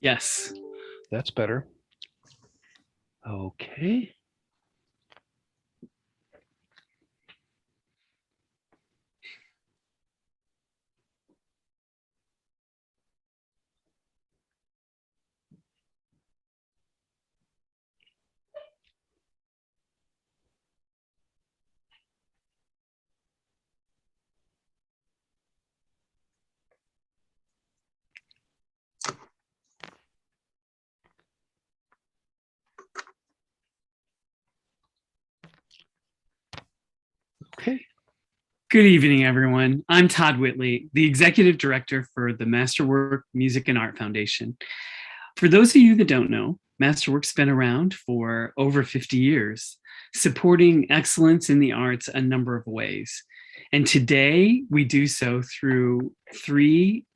Yes. That's better. Okay. Okay. Good evening, everyone. I'm Todd Whitley, the Executive Director for the Masterwork Music and Art Foundation. For those of you that don't know, Masterwork's been around for over 50 years, supporting excellence in the arts a number of ways. And today we do so through three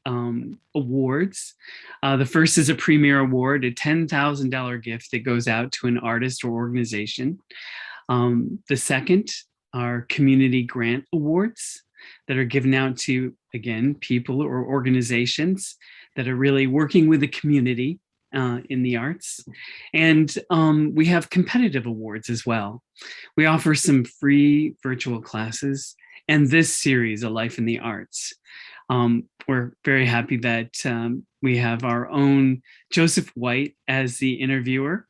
awards. The first is a Premier Award, a $10,000 gift that goes out to an artist or organization. The second are community grant awards that are given out to, again, people or organizations that are really working with the community in the arts. And we have competitive awards as well. We offer some free virtual classes and this series, A Life in the Arts. We're very happy that we have our own Joseph White as the interviewer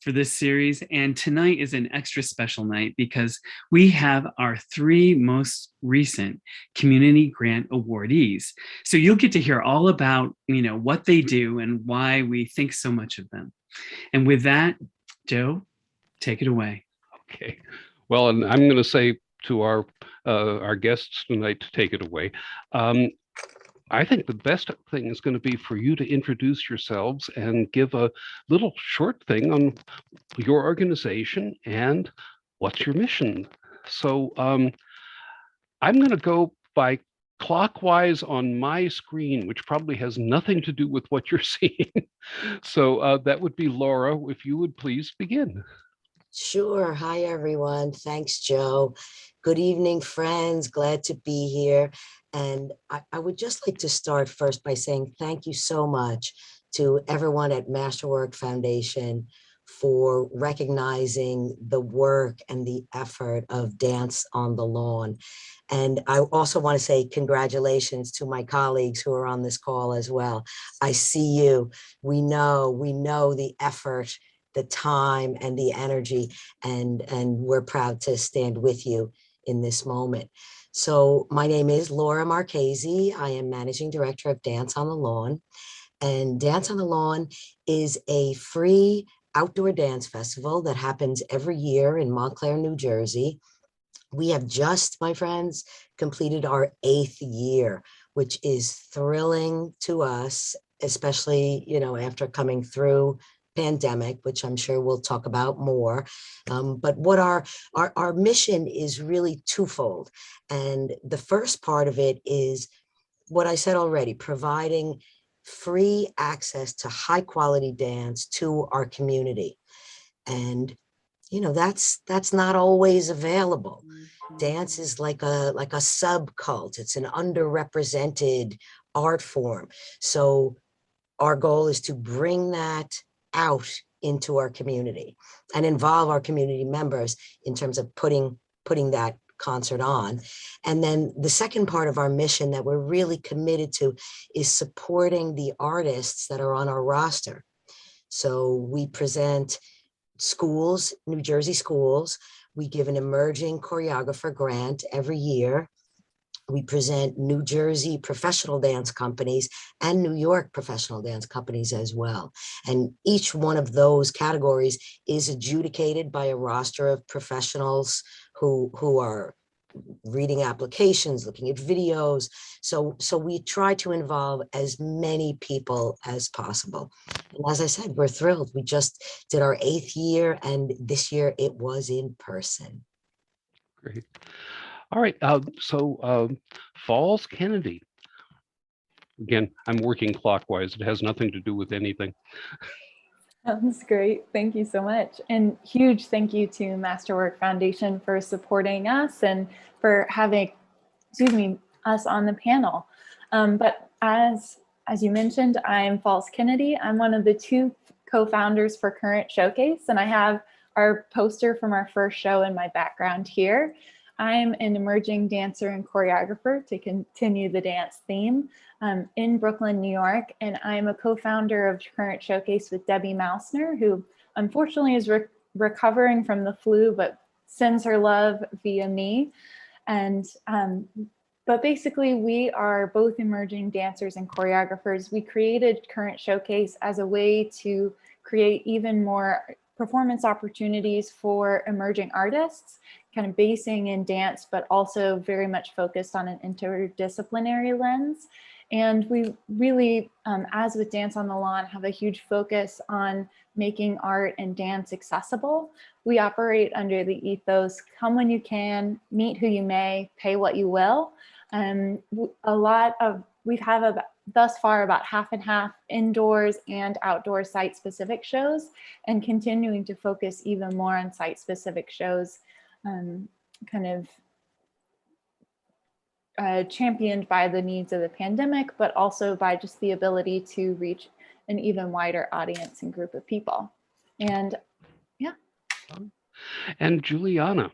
for this series. And tonight is an extra special night because we have our three most recent community grant awardees. So you'll get to hear all about, what they do and why we think so much of them. And with that, Joe, take it away. Okay. Well, and I'm going to say to our guests tonight to take it away. I think the best thing is going to be for you to introduce yourselves and give a little short thing on your organization and what's your mission. So I'm going to go by clockwise on my screen, which probably has nothing to do with what you're seeing. So that would be Laura, if you would please begin. Sure. Hi, everyone. Thanks, Joe. Good evening, friends. Glad to be here. And I would just like to start first by saying thank you so much to everyone at Masterwork Foundation for recognizing the work and the effort of Dance on the Lawn. And I also want to say congratulations to my colleagues who are on this call as well. I see you. We know the effort, the time and the energy, and we're proud to stand with you in this moment. So my name is Laura Marchese. I am Managing Director of Dance on the Lawn. And Dance on the Lawn is a free outdoor dance festival that happens every year in Montclair, New Jersey. We have just, my friends, completed our 8th year, which is thrilling to us, especially, after coming through pandemic, which I'm sure we'll talk about more. But what our mission is really twofold. And the first part of it is what I said already, providing free access to high quality dance to our community. And that's not always available. Dance is like a subcult. It's an underrepresented art form. So our goal is to bring that out into our community and involve our community members in terms of putting that concert on. And then the second part of our mission that we're really committed to is supporting the artists that are on our roster. So we present schools, New Jersey schools. We give an emerging choreographer grant every year. We present New Jersey professional dance companies and New York professional dance companies as well. And each one of those categories is adjudicated by a roster of professionals who are reading applications, looking at videos. So we try to involve as many people as possible. And as I said, we're thrilled. We just did our 8th year, and this year it was in person. Great. All right. Falls Kennedy. Again, I'm working clockwise. It has nothing to do with anything. Sounds great. Thank you so much. And huge thank you to Masterwork Foundation for supporting us and for having, us on the panel. But as as you mentioned, I'm Falls Kennedy. I'm one of the 2 co-founders for Current Showcase, and I have our poster from our first show in my background here. I'm an emerging dancer and choreographer, to continue the dance theme, in Brooklyn, New York, and I'm a co-founder of Current Showcase with Debbie Mausner, who unfortunately is recovering from the flu, but sends her love via me. And but basically, we are both emerging dancers and choreographers. We created Current Showcase as a way to create even more performance opportunities for emerging artists, kind of basing in dance, but also very much focused on an interdisciplinary lens. And we really, as with Dance on the Lawn, have a huge focus on making art and dance accessible. We operate under the ethos, come when you can, meet who you may, pay what you will. We've had thus far about half and half indoors and outdoor site-specific shows, and continuing to focus even more on site-specific shows, kind of championed by the needs of the pandemic, but also by just the ability to reach an even wider audience and group of people. And yeah. And Juliana.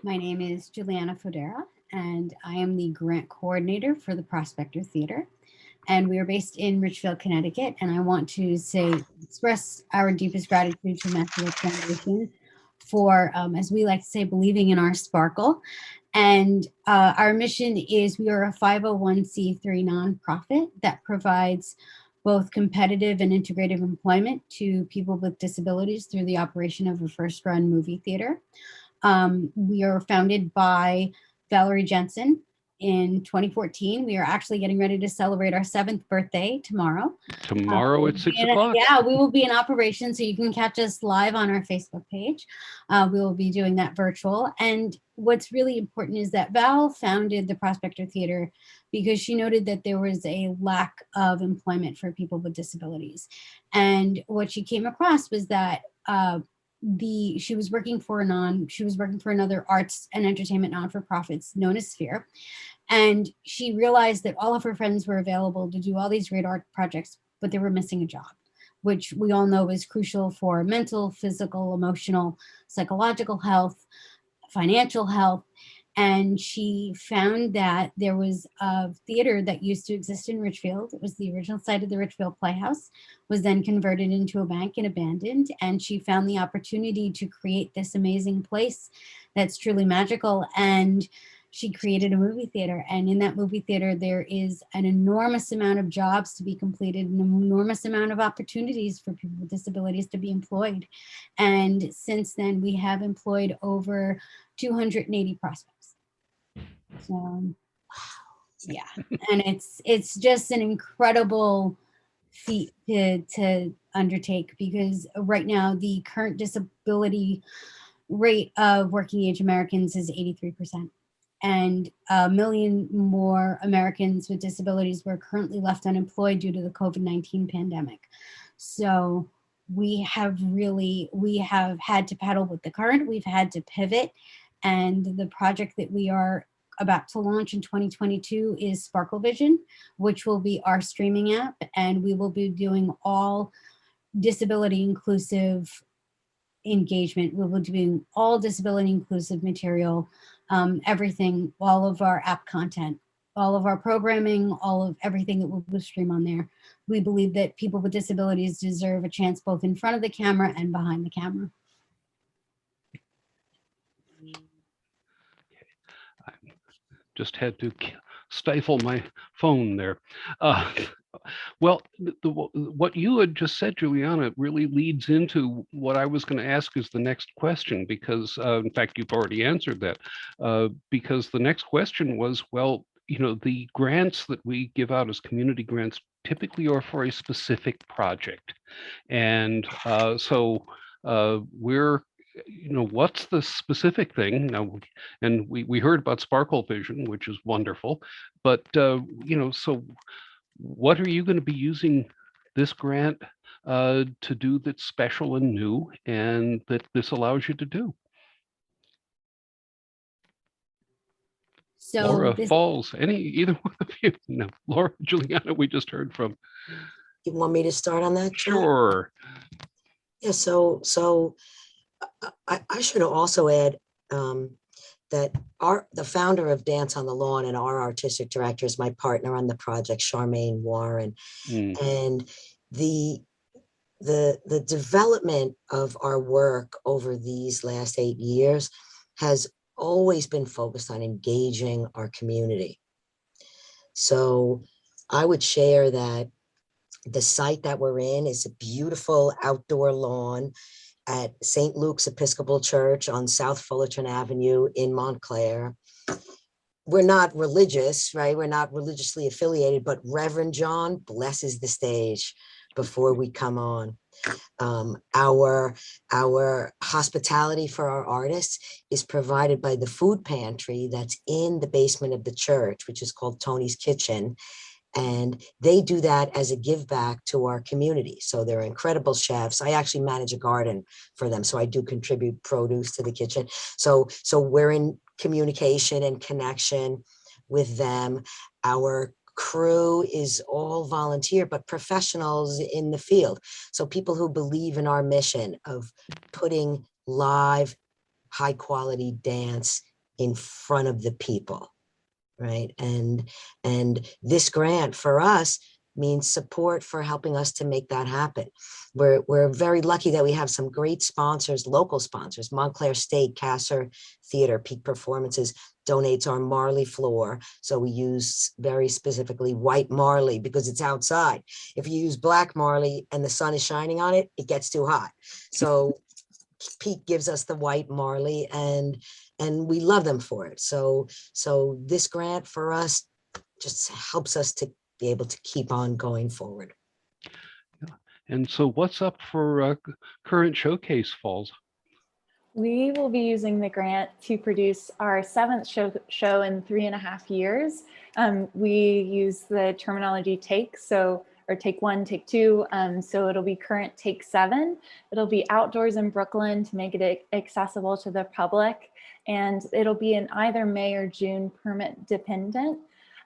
My name is Juliana Fodera, and I am the grant coordinator for the Prospector Theater. And we are based in Ridgefield, Connecticut. And I want to express our deepest gratitude to Masterwork Foundation for, as we like to say, believing in our sparkle. And our mission is we are a 501c3 nonprofit that provides both competitive and integrative employment to people with disabilities through the operation of a first-run movie theater. We are founded by Valerie Jensen in 2014. We are actually getting ready to celebrate our 7th birthday tomorrow. Tomorrow at 6 o'clock. Yeah, we will be in operation, so you can catch us live on our Facebook page. We will be doing that virtual. And what's really important is that Val founded the Prospector Theater because she noted that there was a lack of employment for people with disabilities. And what she came across was that she was working for another arts and entertainment non-for-profits known as Sphere. And she realized that all of her friends were available to do all these great art projects, but they were missing a job, which we all know is crucial for mental, physical, emotional, psychological health, financial health. And she found that there was a theater that used to exist in Ridgefield. It was the original site of the Ridgefield Playhouse, was then converted into a bank and abandoned. And she found the opportunity to create this amazing place that's truly magical. And she created a movie theater. And in that movie theater, there is an enormous amount of jobs to be completed, an enormous amount of opportunities for people with disabilities to be employed. And since then, we have employed over 280 prospects. So, yeah, and it's just an incredible feat to undertake, because right now the current disability rate of working age Americans is 83%. And 1 million more Americans with disabilities were currently left unemployed due to the COVID-19 pandemic. So we have had to paddle with the current. We've had to pivot. And the project that we are about to launch in 2022 is Sparkle Vision, which will be our streaming app. And we will be doing all disability inclusive engagement. We will be doing all disability inclusive material, everything, all of our app content, all of our programming, all of everything that we'll stream on there. We believe that people with disabilities deserve a chance both in front of the camera and behind the camera. I just had to stifle my phone there. Well, what you had just said, Juliana, really leads into what I was going to ask as the next question, because in fact, you've already answered that, because the next question was, well, you know, the grants that we give out as community grants typically are for a specific project. And so we're, you know, what's the specific thing now? And we heard about Sparkle Vision, which is wonderful, but you know, so what are you going to be using this grant to do that's special and new, and that this allows you to do? So Laura, this, Falls, either one of you? No, Laura, Juliana, we just heard from. You want me to start on that, Joe? Sure. Yeah, so I should also add that the founder of Dance on the Lawn and our artistic director is my partner on the project, Charmaine Warren. Mm, And the the development of our work over these last 8 years has always been focused on engaging our community. So I would share that the site that we're in is a beautiful outdoor lawn at St. Luke's Episcopal Church on South Fullerton Avenue in Montclair. We're not religious, right? We're not religiously affiliated, but Reverend John blesses the stage before we come on. Our hospitality for our artists is provided by the food pantry that's in the basement of the church, which is called Tony's Kitchen. And they do that as a give back to our community. So they're incredible chefs. I actually manage a garden for them. So I do contribute produce to the kitchen. So we're in communication and connection with them. Our crew is all volunteer, but professionals in the field. So people who believe in our mission of putting live, high quality dance in front of the people. Right. And this grant for us means support for helping us to make that happen. We're very lucky that we have some great sponsors, local sponsors. Montclair State Kasser Theater Peak Performances donates our Marley floor. So we use very specifically white Marley because it's outside. If you use black Marley and the sun is shining on it, it gets too hot. So Peak gives us the white Marley and we love them for it. So this grant for us just helps us to be able to keep on going forward. And so what's up for current showcase, Falls? We will be using the grant to produce our 7th show in 3.5 years. We use the terminology take, or take 1, take 2. So it'll be current take 7. It'll be outdoors in Brooklyn to make it accessible to the public. And it'll be in either May or June permit dependent.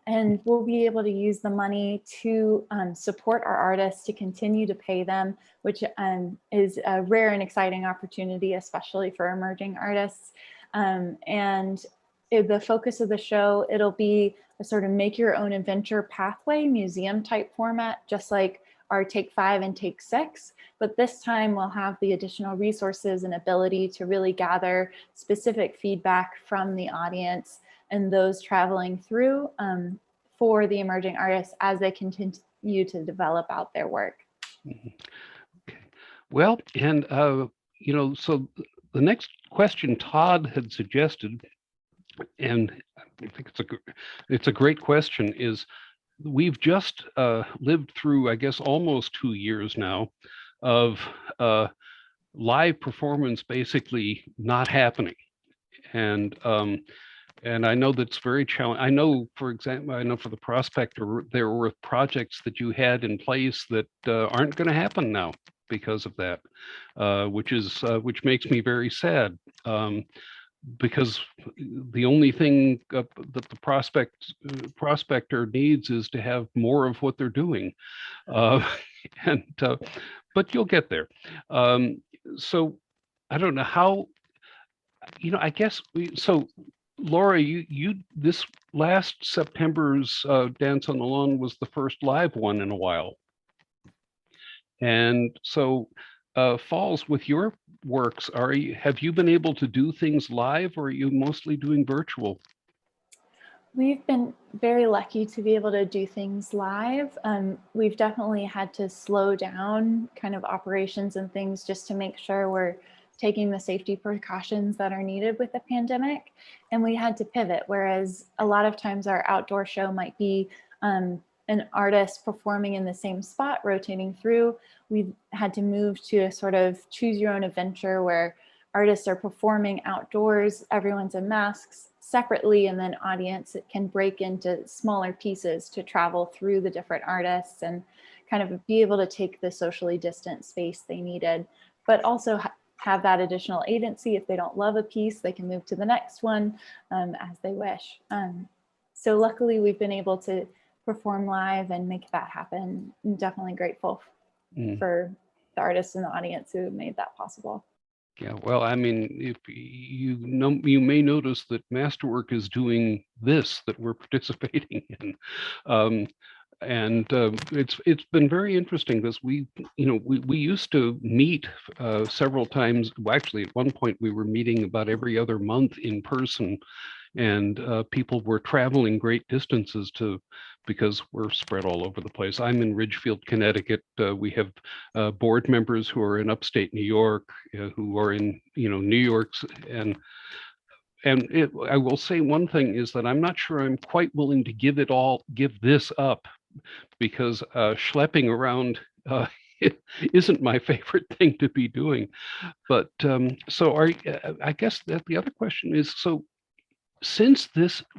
And we'll be able to use the money to support our artists, to continue to pay them, which is a rare and exciting opportunity, especially for emerging artists. The focus of the show, it'll be a sort of make your own adventure pathway, museum type format, just like our Take 5 and Take 6. But this time we'll have the additional resources and ability to really gather specific feedback from the audience and those traveling through for the emerging artists as they continue to develop out their work. Okay. Well, and so the next question Todd had suggested, and I think it's a great question, is we've just lived through, I guess, almost 2 years now of live performance basically not happening. And I know that's very challenging. I know, for example, for the Prospector, there were projects that you had in place that aren't going to happen now because of that, which makes me very sad. Because the only thing that the Prospector needs is to have more of what they're doing, but you'll get there. So I don't know how. I guess Laura, you this last September's Dance on the Lawn was the first live one in a while. And so Falls, with your works, have you been able to do things live, or are you mostly doing virtual? We've been very lucky to be able to do things live. We've definitely had to slow down kind of operations and things just to make sure we're taking the safety precautions that are needed with the pandemic. And we had to pivot, whereas a lot of times our outdoor show might be an artist performing in the same spot, rotating through. We've had to move to a sort of choose your own adventure where artists are performing outdoors, everyone's in masks separately, and then audience can break into smaller pieces to travel through the different artists and kind of be able to take the socially distant space they needed, but also have that additional agency. If they don't love a piece, they can move to the next one as they wish. So luckily we've been able to perform live and make that happen. I'm definitely grateful for the artists in the audience who made that possible. Yeah, well, I mean, if you may notice that Masterwork is doing this that we're participating in. It's been very interesting because we used to meet several times. Well, actually, at one point we were meeting about every other month in person, and people were traveling great distances because we're spread all over the place. I'm in Ridgefield, Connecticut. We have board members who are in upstate New York, who are in New York's, and I will say one thing is that I'm not sure I'm quite willing to give this up, because schlepping around isn't my favorite thing to be doing. But I guess that the other question is, so since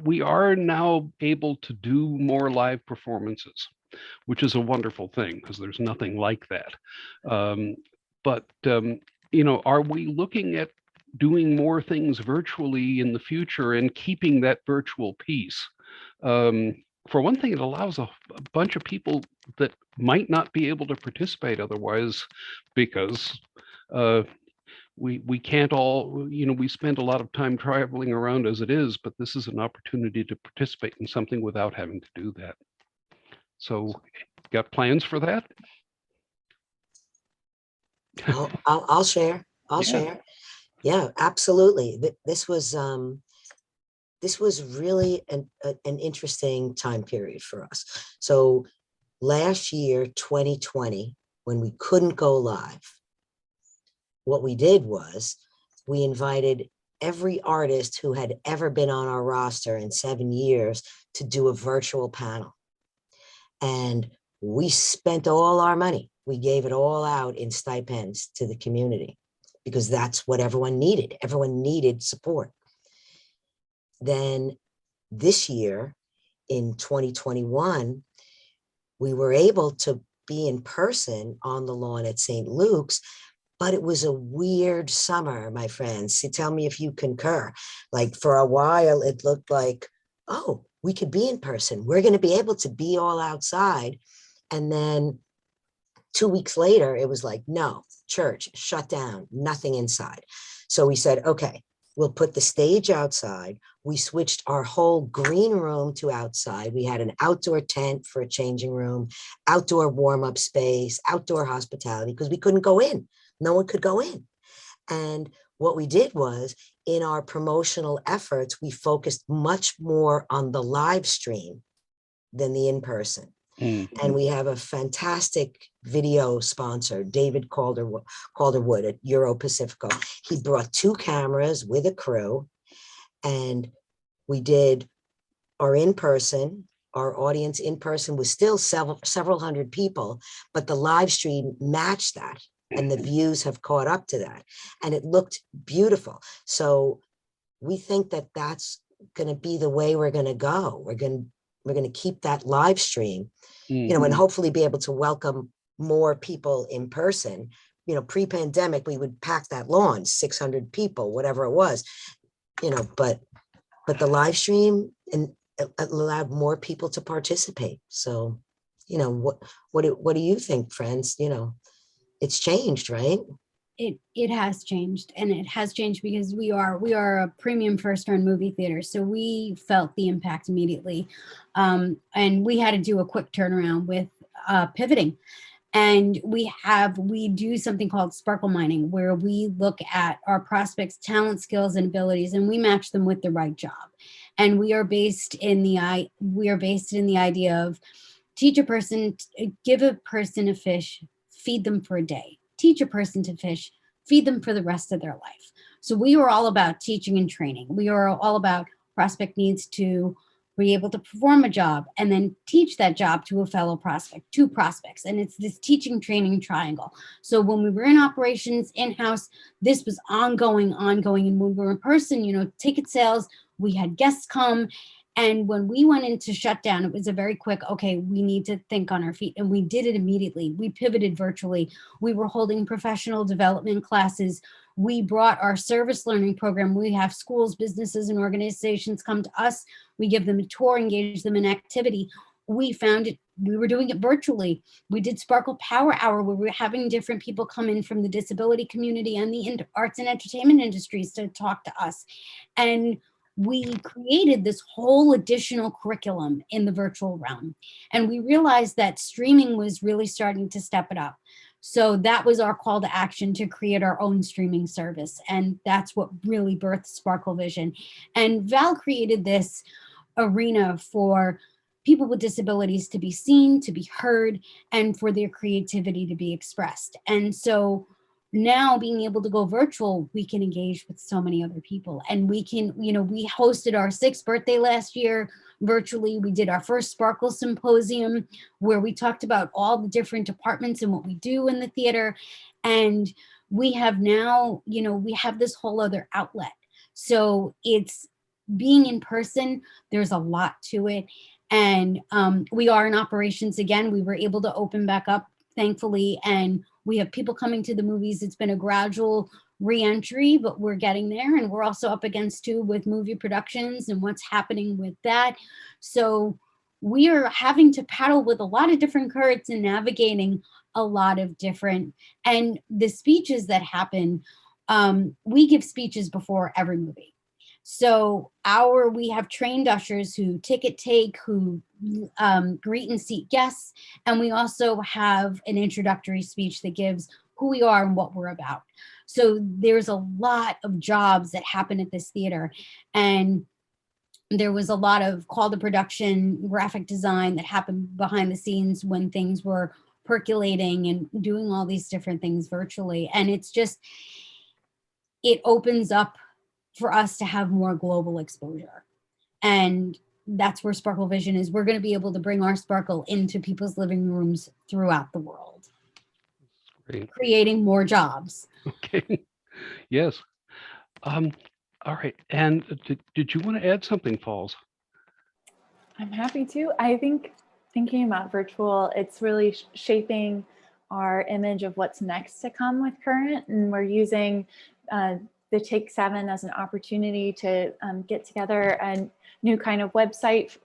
we are now able to do more live performances, which is a wonderful thing because there's nothing like that. Are we looking at doing more things virtually in the future and keeping that virtual piece? For one thing, it allows a bunch of people that might not be able to participate otherwise, because we can't all, we spend a lot of time traveling around as it is, but this is an opportunity to participate in something without having to do that. So, got plans for that? I'll share. I'll share. Yeah, absolutely. This was really an interesting time period for us. So last year, 2020, when we couldn't go live, what we did was we invited every artist who had ever been on our roster in 7 years to do a virtual panel. And we spent all our money. We gave it all out in stipends to the community because that's what everyone needed. Everyone needed support. Then this year in 2021, we were able to be in person on the lawn at St. Luke's, but it was a weird summer, my friends. So tell me if you concur. Like for a while, it looked like, oh, we could be in person. We're going to be able to be all outside. And then 2 weeks later, it was like, no, church shut down, nothing inside. So we said, okay, we'll put the stage outside. We switched our whole green room to outside. We had an outdoor tent for a changing room, outdoor warm-up space, outdoor hospitality, because we couldn't go in. No one could go in. And what we did was, in our promotional efforts, we focused much more on the live stream than the in-person. And we have a fantastic video sponsor, David Calderwood at Euro Pacifico. He brought 2 cameras with a crew, and we did our in-person. Our audience in person was still several hundred people, but the live stream matched that, and the views have caught up to that, and it looked beautiful. So we think that that's going to be the way we're going to go. We're going to keep that live stream, and hopefully be able to welcome more people in person. Pre-pandemic, we would pack that lawn, 600 people, whatever it was, but the live stream and allowed more people to participate. So, what do you think, friends? It's changed, right? It has changed, and it has changed because we are a premium first run movie theater, so we felt the impact immediately, and we had to do a quick turnaround with pivoting. And we do something called sparkle mining, where we look at our prospects' talent, skills, and abilities, and we match them with the right job. And we are based in the idea of teach a person, give a person a fish, feed them for a day. Teach a person to fish, feed them for the rest of their life. So we are all about teaching and training. We are all about prospect needs to be able to perform a job and then teach that job to a fellow prospect, 2 prospects. And it's this teaching, training triangle. So when we were in operations in-house, this was ongoing. And when we were in person, ticket sales, we had guests come. And when we went into shutdown, it was a very quick, okay, we need to think on our feet. And we did it immediately. We pivoted virtually. We were holding professional development classes We brought our service learning program. We have schools, businesses, and organizations come to us. We give them a tour, engage them in activity. We found it, we were doing it virtually. We did Sparkle Power Hour, where we were having different people come in from the disability community and the arts and entertainment industries to talk to us. And we created this whole additional curriculum in the virtual realm. And we realized that streaming was really starting to step it up. So that was our call to action, to create our own streaming service. And that's what really birthed Sparkle Vision. And Val created this arena for people with disabilities to be seen, to be heard, and for their creativity to be expressed. And so now, being able to go virtual, we can engage with so many other people. And we can, you know, we hosted our 6th birthday last year virtually. We did our first Sparkle Symposium, where we talked about all the different departments and what we do in the theater. And we have now, you know, we have this whole other outlet. So it's being in person, there's a lot to it. And we are in operations again. We were able to open back up, thankfully, and we have people coming to the movies. It's been a gradual re-entry, but we're getting there. And we're also up against too with movie productions and what's happening with that. So we are having to paddle with a lot of different currents and navigating a lot of different, and the speeches that happen, we give speeches before every movie. So we have trained ushers who ticket take, who greet and seat guests. And we also have an introductory speech that gives who we are and what we're about. So there's a lot of jobs that happen at this theater. And there was a lot of call to production, graphic design that happened behind the scenes when things were percolating and doing all these different things virtually. And it's just, it opens up for us to have more global exposure. And that's where Sparkle Vision is. We're going to be able to bring our sparkle into people's living rooms throughout the world. Great. Creating more jobs. Okay. Yes. All right. And did you want to add something, Falls? I'm happy to. I think thinking about virtual, it's really shaping our image of what's next to come with current. And we're using the Take 7 as an opportunity to get together a new kind of website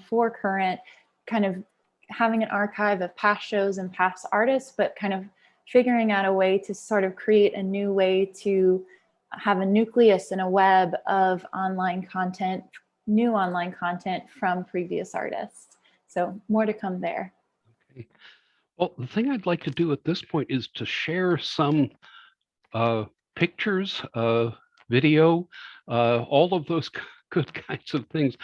for current, kind of having an archive of past shows and past artists, but kind of figuring out a way to sort of create a new way to have a nucleus and a web of online content, new online content from previous artists. So more to come there. Okay. Well, the thing I'd like to do at this point is to share some pictures, video, all of those good kinds of things.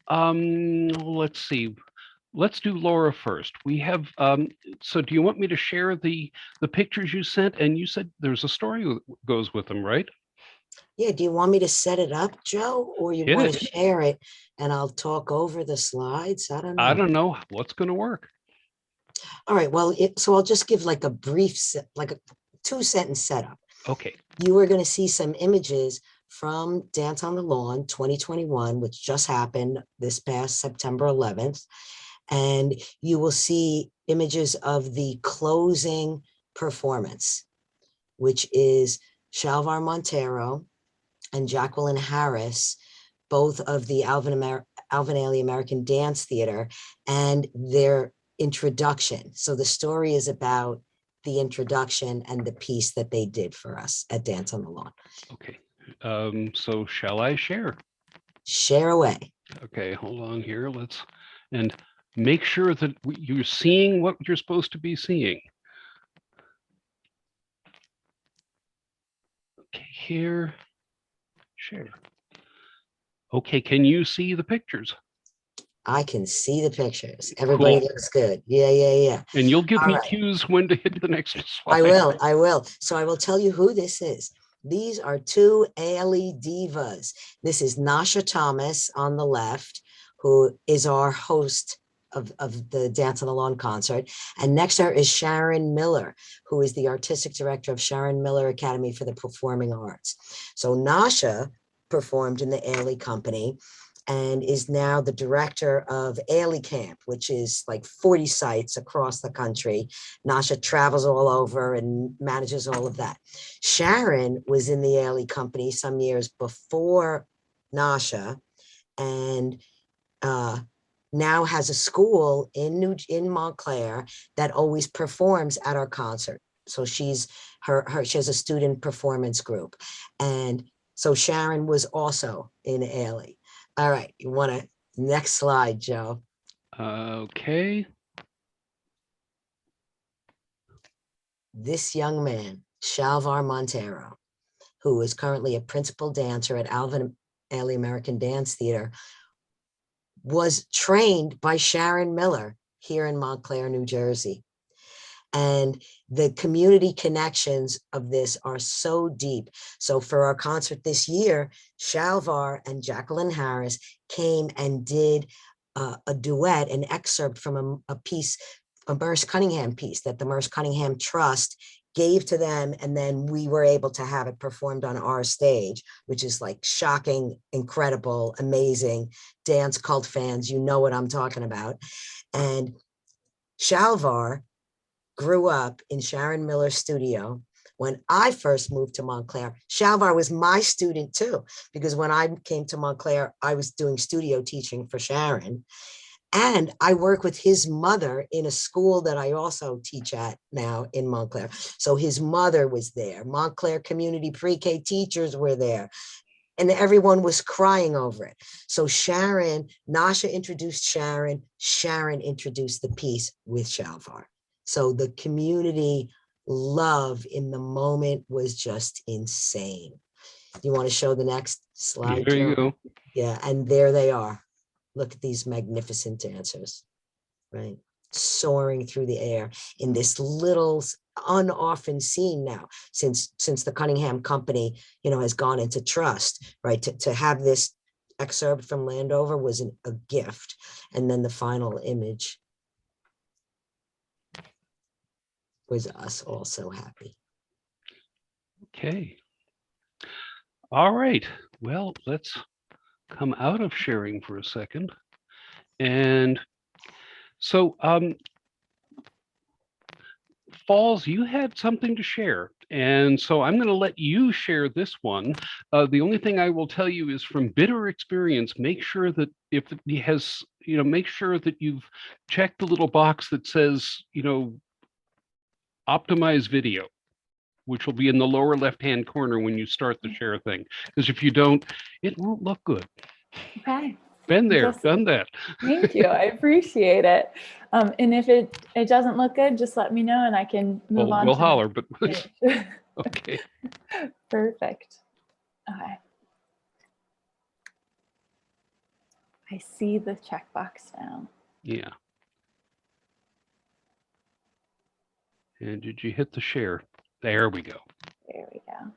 Let's see. Let's do Laura first. We have, so do you want me to share the pictures you sent? And you said there's a story that goes with them, right? Yeah, do you want me to set it up, Joe? Or you want to share it and I'll talk over the slides? I don't know. I don't know what's going to work. All right, well, so I'll just give like a brief, like a 2-sentence setup. Okay. You are going to see some images from Dance on the Lawn 2021, which just happened this past September 11th. And you will see images of the closing performance, which is Shalvar Montero and Jacqueline Harris, both of the Alvin Ailey American Dance Theater, and their introduction. So the story is about the introduction and the piece that they did for us at Dance on the Lawn. Okay. So shall I share? Share away. Okay, hold on here. And make sure that you're seeing what you're supposed to be seeing. Okay, here, share. Okay, can you see the pictures? I can see the pictures. Everybody looks good. Yeah. And you'll give me cues when to hit the next slide. I will. So I will tell you who this is. These are 2 Ailey divas. This is Nasha Thomas on the left, who is our host of the Dance on the Lawn concert. And next to her is Sharon Miller, who is the artistic director of Sharon Miller Academy for the Performing Arts. So Nasha performed in the Ailey Company, and is now the director of Ailey Camp, which is like 40 sites across the country. Nasha travels all over and manages all of that. Sharon was in the Ailey company some years before Nasha, and now has a school in Montclair that always performs at our concert. So she has a student performance group. And so Sharon was also in Ailey. All right, you want to, next slide, Joe. Okay. This young man, Shalvar Montero, who is currently a principal dancer at Alvin Ailey American Dance Theater, was trained by Sharon Miller here in Montclair, New Jersey. And the community connections of this are so deep. So for our concert this year, Shalvar and Jacqueline Harris came and did a duet, an excerpt from a piece, a Merce Cunningham piece that the Merce Cunningham Trust gave to them, and then we were able to have it performed on our stage, which is like shocking, incredible, amazing. Dance cult fans, you know what I'm talking about. And Shalvar grew up in Sharon Miller's studio. When I first moved to Montclair, Shalvar was my student too, because when I came to Montclair, I was doing studio teaching for Sharon. And I work with his mother in a school that I also teach at now in Montclair. So his mother was there. Montclair community pre-K teachers were there. And everyone was crying over it. So Sharon, Nasha introduced Sharon. Sharon introduced the piece with Shalvar. So the community love in the moment was just insane. You want to show the next slide? There you go. Yeah, and there they are. Look at these magnificent dancers, right? Soaring through the air in this little unoften seen now since the Cunningham Company, has gone into trust, right? To have this excerpt from Landover was a gift. And then the final image was us all so happy. Okay. All right. Well, let's come out of sharing for a second. And so, Falls, you had something to share. And so I'm going to let you share this one. The only thing I will tell you is from bitter experience, make sure that if it has, make sure that you've checked the little box that says, optimize video, which will be in the lower left-hand corner when you start the share thing. Because if you don't, it won't look good. Okay. Been there, done that. Thank you. I appreciate it. And if it doesn't look good, just let me know and I can move on. We'll holler, but okay. Perfect. Okay. I see the checkbox now. Yeah. And did you hit the share? There we go. There we go.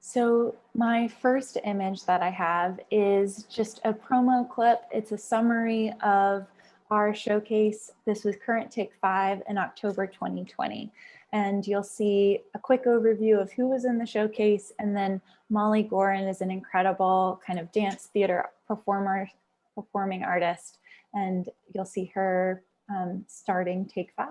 So my first image that I have is just a promo clip. It's a summary of our showcase. This was current take 5 in October 2020. And you'll see a quick overview of who was in the showcase. And then Molly Gorin is an incredible kind of dance theater performing artist. And you'll see her starting take 5.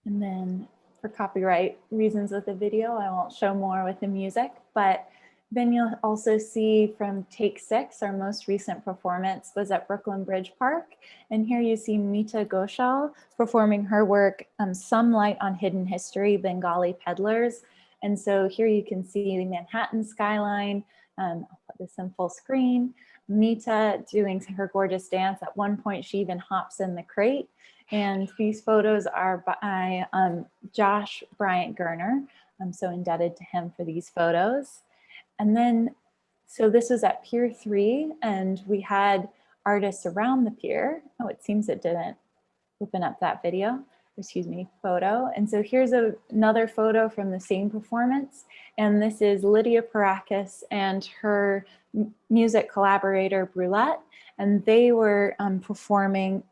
And then for copyright reasons with the video, I won't show more with the music, but then you'll also see from take 6, our most recent performance was at Brooklyn Bridge Park. And here you see Mita Ghoshal performing her work, Some Light on Hidden History, Bengali Peddlers. And so here you can see the Manhattan skyline. I'll put this in full screen. Mita doing her gorgeous dance. At one point, she even hops in the crate. And these photos are by Josh Bryant Gerner. I'm so indebted to him for these photos. And then, so this was at Pier 3, and we had artists around the pier. Oh, it seems it didn't open up that video. excuse me, photo. And so here's another photo from the same performance. And this is Lydia Parakis and her music collaborator, Brulette. And they were performing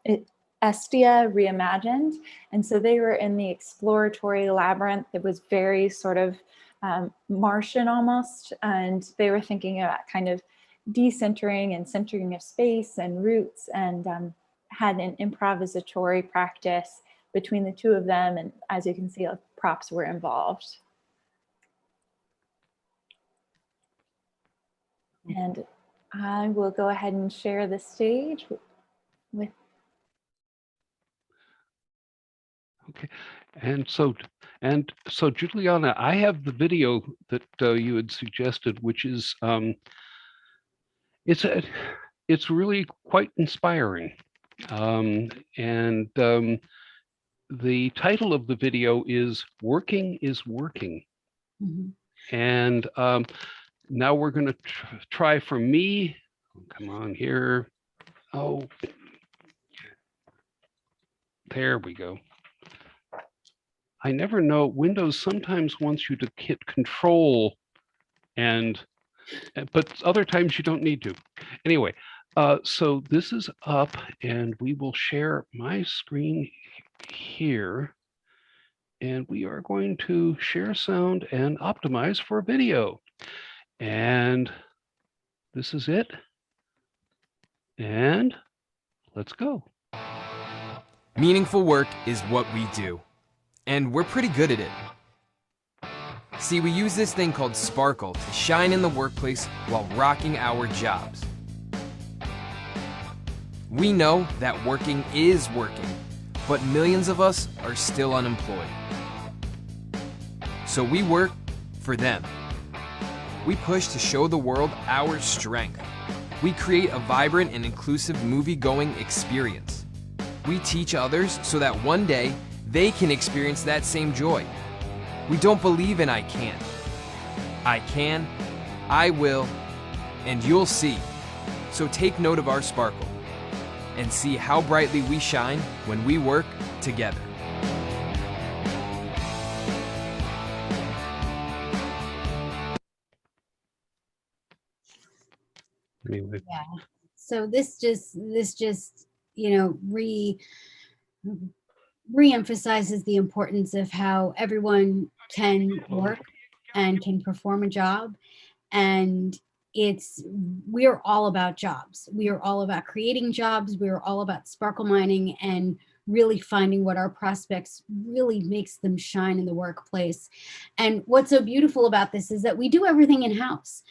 Estia Reimagined. And so they were in the exploratory labyrinth. It was very sort of Martian almost. And they were thinking about kind of decentering and centering of space and roots, and had an improvisatory practice between the two of them. And as you can see, props were involved. And I will go ahead and share the stage with. Okay, and so Juliana, I have the video that you had suggested, which is it's really quite inspiring, and the title of the video is "Working is Working," and now we're going to try for me. Come on here. Oh, there we go. I never know. Windows sometimes wants you to hit Control, but other times you don't need to. Anyway, so this is up, and we will share my screen here, and we are going to share sound and optimize for video. And this is it. And let's go. Meaningful work is what we do, and we're pretty good at it. See, we use this thing called Sparkle to shine in the workplace while rocking our jobs. We know that working is working, but millions of us are still unemployed. So we work for them. We push to show the world our strength. We create a vibrant and inclusive movie-going experience. We teach others so that one day they can experience that same joy. We don't believe in I can't. I can, I will, and you'll see. So take note of our sparkle and see how brightly we shine when we work together. Anyway. Yeah. So this just you know re-emphasizes the importance of how everyone can work and can perform a job. And we are all about jobs. We are all about creating jobs. We are all about sparkle mining and really finding what our prospects really makes them shine in the workplace. And what's so beautiful about this is that we do everything in-house.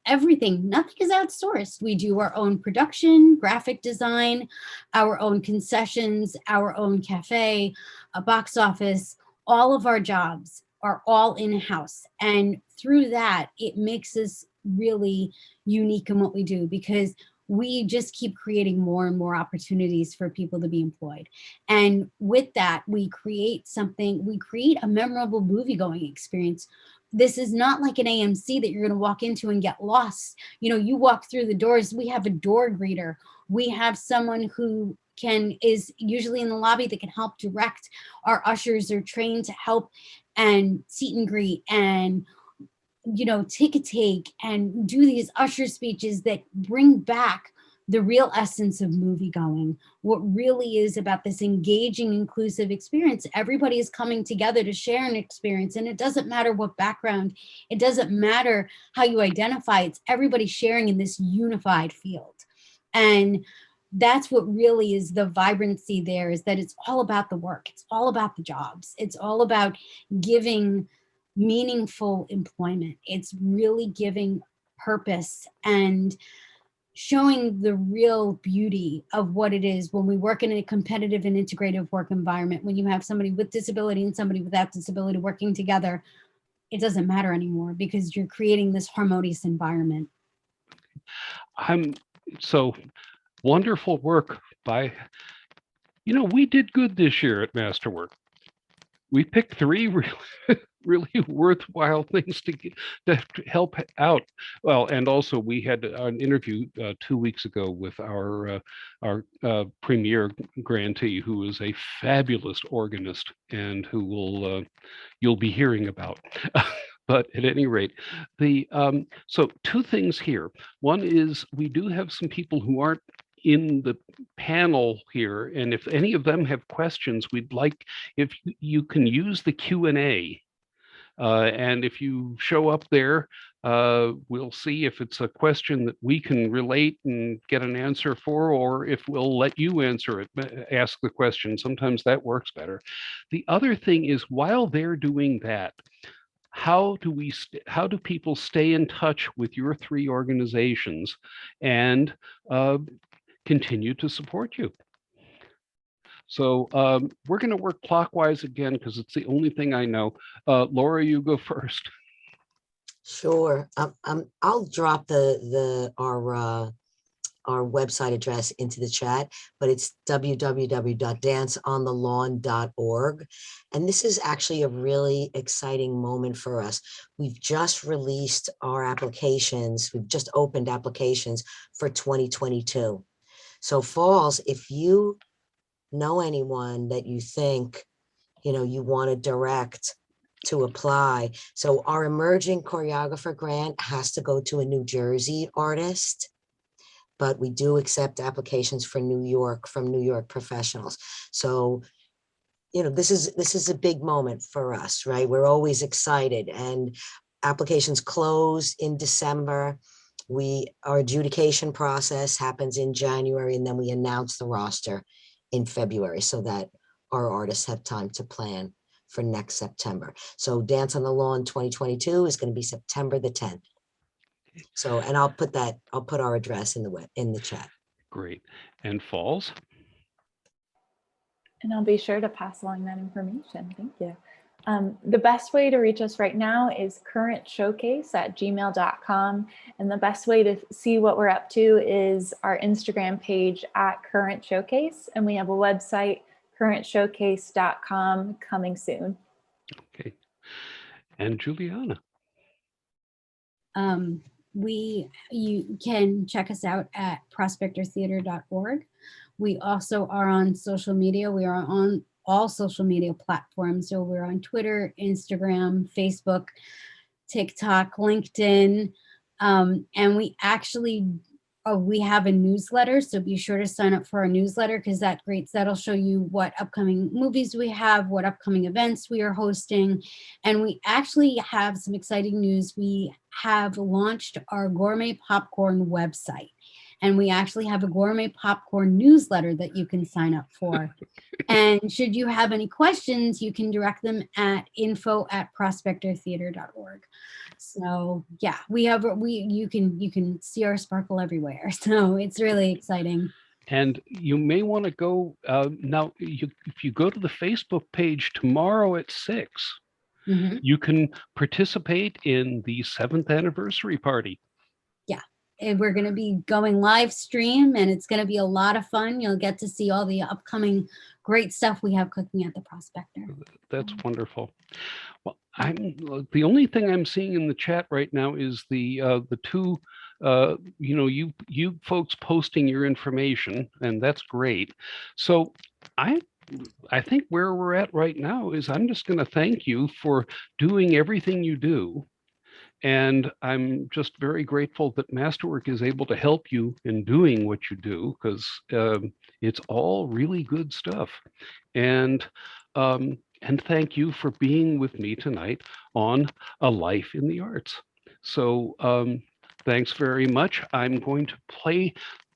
Everything, nothing is outsourced. We do our own production, graphic design, our own concessions, our own cafe, a box office. All of our jobs are all in-house. And through that, it makes us really unique in what we do, because we just keep creating more and more opportunities for people to be employed. And with that, we create a memorable movie-going experience. This is not like an AMC that you're going to walk into and get lost. You know, you walk through the doors, we have a door greeter. We have someone who is usually in the lobby that can help direct. Our ushers are trained to help and seat and greet and, you know, ticket take and do these usher speeches that bring back the real essence of movie going. What really is about this engaging, inclusive experience. Everybody is coming together to share an experience, and it doesn't matter what background, it doesn't matter how you identify, it's everybody sharing in this unified field. And that's what really is the vibrancy there, is that it's all about the work. It's all about the jobs. It's all about giving meaningful employment. It's really giving purpose and showing the real beauty of what it is when we work in a competitive and integrative work environment. When you have somebody with disability and somebody without disability working together, it doesn't matter anymore, because you're creating this harmonious environment. So wonderful work by, you know, we did good this year at Masterwork. We picked 3 really, really worthwhile things to help out. Well, and also we had an interview 2 weeks ago with our premier grantee, who is a fabulous organist and who will you'll be hearing about. But at any rate, so two things here. One is we do have some people who aren't in the panel here, and if any of them have questions, we'd like if you can use the Q&A, and if you show up there, we'll see if it's a question that we can relate and get an answer for, or if we'll let you answer it, ask the question. Sometimes that works better. The other thing is, while they're doing that, how do people stay in touch with your three organizations and continue to support you? So we're going to work clockwise again because it's the only thing I know. Laura, you go first. Sure. I'll drop our website address into the chat, but it's www.danceonthelawn.org. And this is actually a really exciting moment for us. We've just released our applications. We've just opened applications for 2022. So Falls, if you know anyone that you think, you want to direct to apply. So our emerging choreographer grant has to go to a New Jersey artist, but we do accept applications from New York professionals. So, this is a big moment for us, right? We're always excited, and applications close in December. Our adjudication process happens in January, and then we announce the roster in February so that our artists have time to plan for next September. So Dance on the Lawn 2022 is going to be September the 10th. So, and I'll put our address in the chat. Great. And Falls? And I'll be sure to pass along that information. Thank you. The best way to reach us right now is currentshowcase@gmail.com. And the best way to see what we're up to is our Instagram page @currentshowcase. And we have a website, currentshowcase.com, coming soon. Okay. And Juliana? You can check us out at prospectortheater.org. We also are on social media. We are on all social media platforms. So we're on Twitter, Instagram, Facebook, TikTok, LinkedIn. And we actually, we have a newsletter. So be sure to sign up for our newsletter, because that'll show you what upcoming movies we have, what upcoming events we are hosting. And we actually have some exciting news. We have launched our gourmet popcorn website. And we actually have a gourmet popcorn newsletter that you can sign up for. And should you have any questions, you can direct them at info@prospectortheater.org. So yeah, you can see our sparkle everywhere. So it's really exciting. And you may want to go now. If you go to the Facebook page tomorrow at 6, you can participate in the 7th anniversary party. Yeah. And we're going to be going live stream, and it's going to be a lot of fun. You'll get to see all the upcoming great stuff we have cooking at the Prospector. That's wonderful. Well, the only thing I'm seeing in the chat right now is the two, you folks posting your information, and that's great. So I think where we're at right now is I'm just going to thank you for doing everything you do. And I'm just very grateful that Masterwork is able to help you in doing what you do, because it's all really good stuff. And thank you for being with me tonight on A Life in the Arts. So thanks very much. I'm going to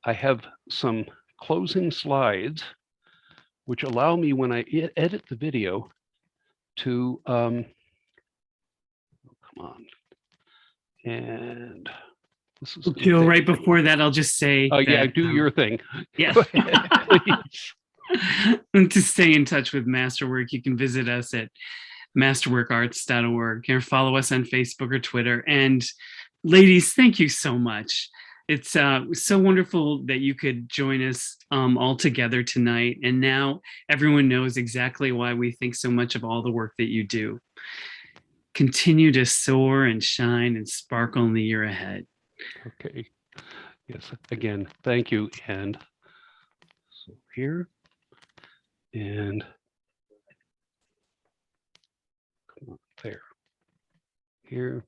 I have some closing slides, which allow me, when I edit the video, to, come on. And this is Jill, right before that, I'll just say, yeah, do your thing. Yeah. To stay in touch with Masterwork, you can visit us at masterworkarts.org, or follow us on Facebook or Twitter. And ladies, thank you so much. It's so wonderful that you could join us all together tonight. And now everyone knows exactly why we think so much of all the work that you do. continue to soar and shine and sparkle in the year ahead. Okay. Yes. Again, thank you. And so here and come on, there. Here.